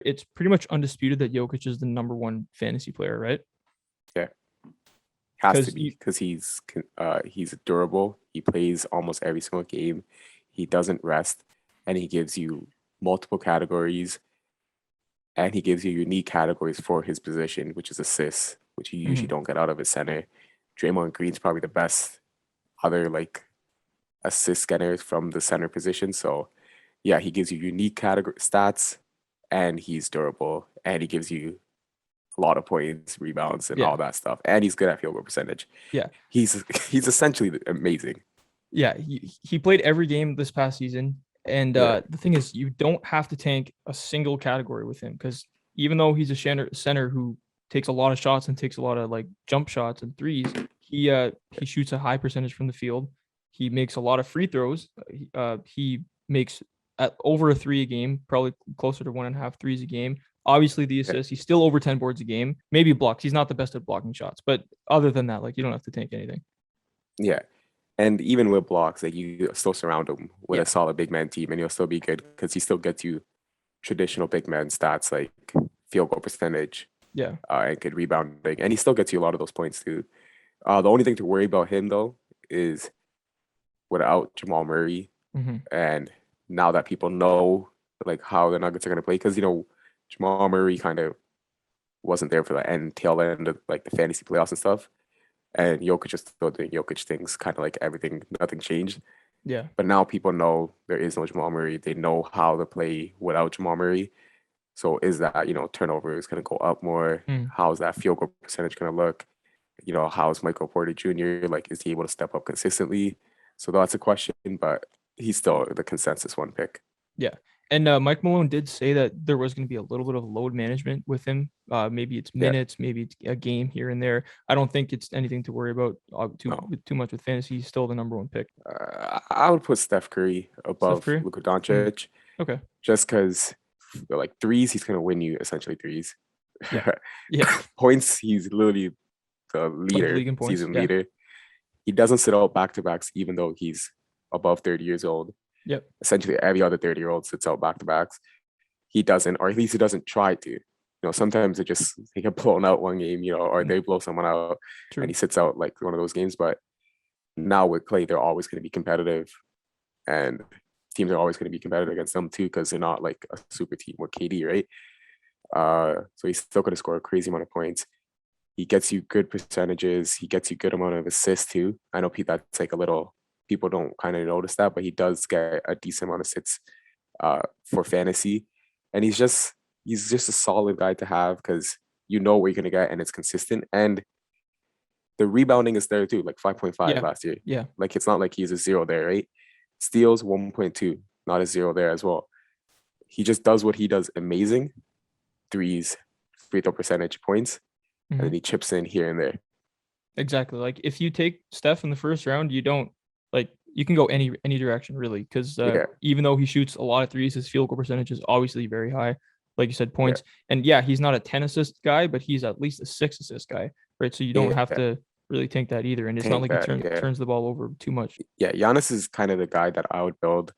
It's pretty much undisputed that Jokic is the number one fantasy player, right? Yeah, has to Because be because he's durable. He plays almost every single game. He doesn't rest, and he gives you multiple categories, and he gives you unique categories for his position, which is assists, which you usually don't get out of his center. Draymond Green's probably the best other like assist getters from the center position. So yeah, he gives you unique category stats, and he's durable, and he gives you a lot of points, rebounds, and yeah, all that stuff. And he's good at field goal percentage. yeah, He's he's essentially amazing. yeah. He played every game this past season, and Yeah, the thing is, you don't have to tank a single category with him because even though he's a center who takes a lot of shots and takes a lot of like jump shots and threes, he shoots a high percentage from the field. He makes a lot of free throws. He makes at over a three a game, probably closer to 1.5 threes a game. Obviously, the yeah, assists, he's still over 10 boards a game. Maybe blocks. He's not the best at blocking shots, but other than that, like you don't have to tank anything. yeah. And even with blocks, like you still surround him with a Yeah, solid big man team, and he'll still be good because he still gets you traditional big man stats like field goal percentage, yeah. and good rebounding, and he still gets you a lot of those points too. The only thing to worry about him though is without Jamal Murray, Mm-hmm. and now that people know like how the Nuggets are going to play, because Jamal Murray kind of wasn't there for the tail end of like the fantasy playoffs and stuff, and Jokic is still doing Jokic things, kind of like everything, nothing changed. Yeah. But now people know there is no Jamal Murray. They know how to play without Jamal Murray. So is that, turnover is going to go up more? Mm. How's that field goal percentage going to look? How's Michael Porter Jr.? Like, is he able to step up consistently? So that's a question, but he's still the consensus one pick. Yeah. And Mike Malone did say that there was going to be a little bit of load management with him. Maybe it's Yeah, minutes, maybe it's a game here and there. I don't think it's anything to worry about no. too much with fantasy. He's still the number one pick. I would put Steph Curry Steph above Curry. Luka Mm. Doncic Okay. just because, like, threes, he's going to win you essentially threes. Yeah. Yeah. Points, he's literally the Led the leader, league in points. season Yeah. leader. He doesn't sit out back to backs, even though he's above 30 years old. Yep. Essentially, every other 30-year-old sits out back to backs. He doesn't, or at least he doesn't try to. Sometimes they get blown out one game, or Mm. they blow someone out and True. he sits out like one of those games. But now with Clay, they're always going to be competitive, and teams are always going to be competitive against them too because they're not like a super team with KD, right? So he's still going to score a crazy amount of points. He gets you good percentages. He gets you good amount of assists too. I know that's like a little people don't kind of notice that, but he does get a decent amount of assists for fantasy, and he's just a solid guy to have because you know what you're gonna get and it's consistent. And the rebounding is there too, like 5.5 Yeah. last year. Yeah. Like it's not like he's a zero there, right? Steals 1.2, not a zero there as well. He just does what he does amazing. Threes, free throw percentage, points, and Hmm. then he chips in here and there. Exactly. Like if you take Steph in the first round, you don't like you can go any direction really because Yeah, even though he shoots a lot of threes, his field goal percentage is obviously very high. Like you said, yeah, points. And yeah, he's not a 10 assist guy, but he's at least a 6 assist guy, right? So you don't have yeah. to really tank that either. And it's not Tank like he that, yeah. turns the ball over too much. Yeah, Giannis is kind of the guy that I would build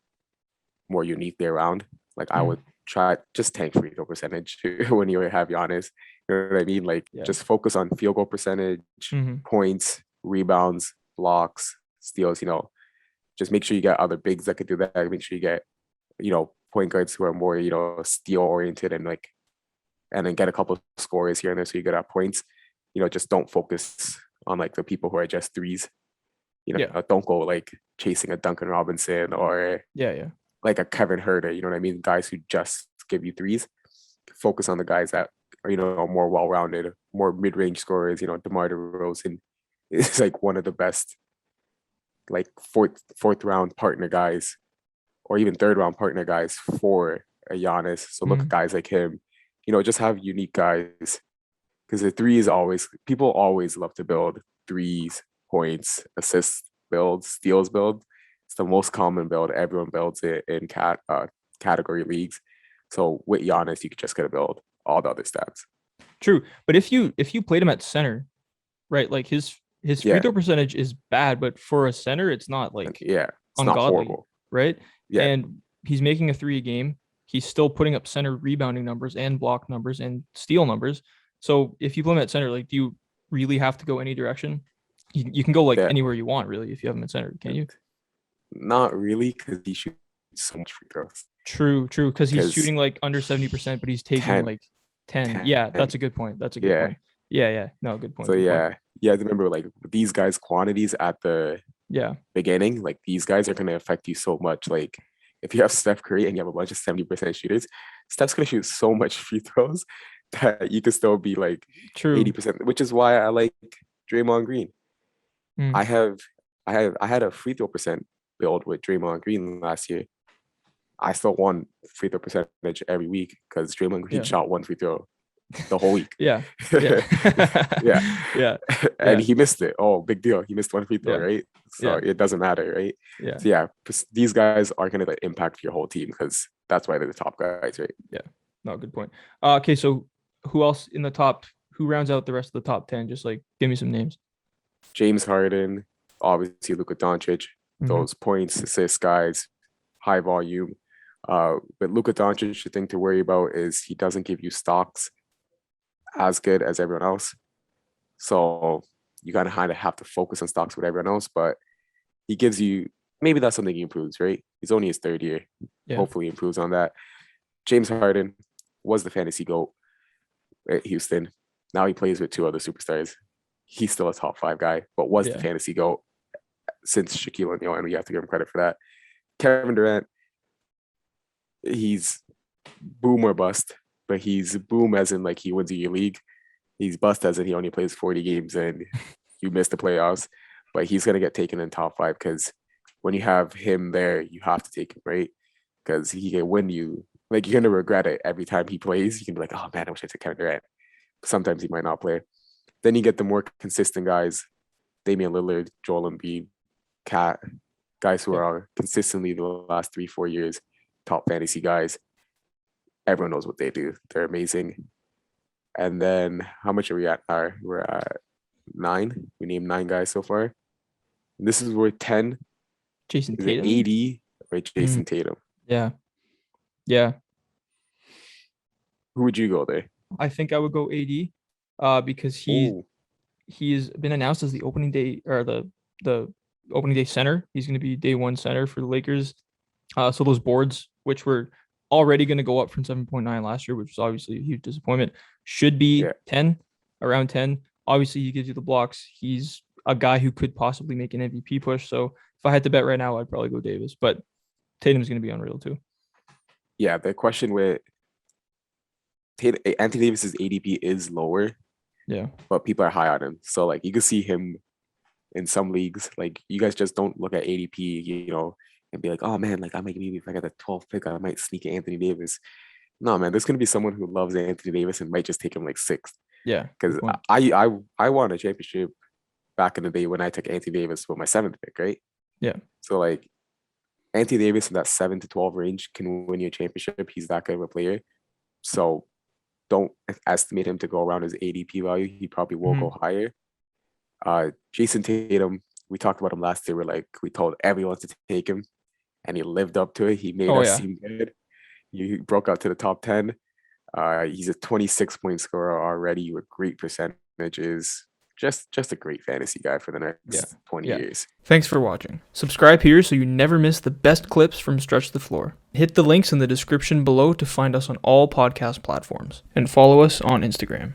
more uniquely around. Like I Mm, would try just tank free throw percentage when you have Giannis. You know what I mean? Like yeah. just focus on field goal percentage, Hmm. points, rebounds, blocks, steals. Just make sure you get other bigs that could do that. Make sure you get point guards who are more steal oriented and then get a couple of scores here and there so you get at points. Just don't focus on like the people who are just threes. Yeah. Don't go like chasing a Duncan Robinson or Yeah. Yeah. like a Kevin Herter, you know what I mean? Guys who just give you threes. Focus on the guys that are, more well-rounded, more mid-range scorers. DeMar DeRozan is like one of the best, like fourth round partner guys, or even third round partner guys for a Giannis. So look at Mm, guys like him. Just have unique guys because the three is always people always love to build threes, points, assists build, steals build. It's the most common build. Everyone builds it in category leagues. So with Giannis, you could just get to build all the other stats. true. But if you played him at center, right, like his free Yeah, throw percentage is bad, but for a center, it's not like yeah, it's not ungodly, horrible. right? Yeah, And he's making a three a game. he's still putting up center rebounding numbers and block numbers and steal numbers. So if you put him at center, like, do you really have to go any direction? You can go like Yeah, anywhere you want, really, if you have him at center, can you? not really, because he shoots so much free throws. True, because he's Because shooting like under 70%, but he's taking 10, like 10. 10, Yeah, that's a good point. yeah. Yeah. No, good point. So Good point. yeah, you have to remember like these guys' quantities at the Yeah, beginning, like these guys are gonna affect you so much. Like if you have Steph Curry and you have a bunch of 70% shooters, Steph's gonna shoot so much free throws that you can still be like true. 80%, which is why I like Draymond Green. Mm, I had a free throw percent build with Draymond Green last year. I still won free throw percentage every week because Draymond Green yeah, shot one free throw the whole week. yeah, Yeah. yeah, And yeah, he missed it. Oh, big deal. He missed one free throw, yeah, right? So yeah, it doesn't matter, right? yeah, So yeah, these guys are gonna like, impact your whole team because that's why they're the top guys, right? yeah. No, good point. Okay, so who else in the top? Who rounds out the rest of the top 10? Just like give me some names. James Harden, obviously Luka Doncic, Mhm. those points, assists guys, high volume. But Luka Doncic, the thing to worry about is he doesn't give you stocks as good as everyone else. So you gotta kind of have to focus on stocks with everyone else, but he gives you maybe that's something he improves, right? He's only his third year. Yeah, Hopefully he improves on that. James Harden was the fantasy GOAT at Houston. Now he plays with two other superstars. He's still a top 5 guy, but was the yeah, fantasy GOAT since Shaquille O'Neal, and we have to give him credit for that. Kevin Durant, he's boom or bust, but he's boom as in like he wins your league. He's bust as in he only plays 40 games and you miss the playoffs. But he's gonna get taken in top 5 because when you have him there, you have to take him, right? Because he can win you. Like you're gonna regret it every time he plays. You can be like, oh man, I wish I took Kevin Durant. Sometimes he might not play. Then you get the more consistent guys, Damian Lillard, Joel Embiid, Cat, guys who yeah. are consistently the last 3-4 years top fantasy guys. Everyone knows what they do. They're amazing. And then how much are we at? We're at 9. We named 9 guys so far. And this is where 10 Jason is it Tatum. 80 or Jason Tatum. Yeah, yeah. Who would you go there? I think I would go AD, because Oh, he's been announced as the opening day or the opening day center. He's going to be day one center for the Lakers. So those boards, which were already going to go up from 7.9 last year, which was obviously a huge disappointment, should be yeah. 10, around 10. Obviously, he gives you the blocks. He's a guy who could possibly make an MVP push. So if I had to bet right now, I'd probably go Davis. But Tatum's going to be unreal too. Yeah, the question with Anthony Davis's ADP is lower, Yeah. but people are high on him. So like you can see him in some leagues. Like you guys just don't look at ADP, and be like, oh man, like I might maybe if I got the 12th pick, I might sneak Anthony Davis. No, man, there's gonna be someone who loves Anthony Davis and might just take him like 6th. Yeah. Because Good point. I won a championship back in the day when I took Anthony Davis with my 7th pick, right? Yeah. So like Anthony Davis in that 7 to 12 range can win you a championship. He's that good of a player. So don't estimate him to go around his ADP value. He probably will go higher. Jason Tatum, we talked about him last year. We told everyone to take him, and he lived up to it. He made Oh us yeah. seem good. He broke out to the top 10. He's a 26-point scorer already with great percentages. Just a great fantasy guy for the next 20 years. Thanks for watching. Subscribe here so you never miss the best clips from Stretch the Floor. Hit the links in the description below to find us on all podcast platforms, and follow us on Instagram.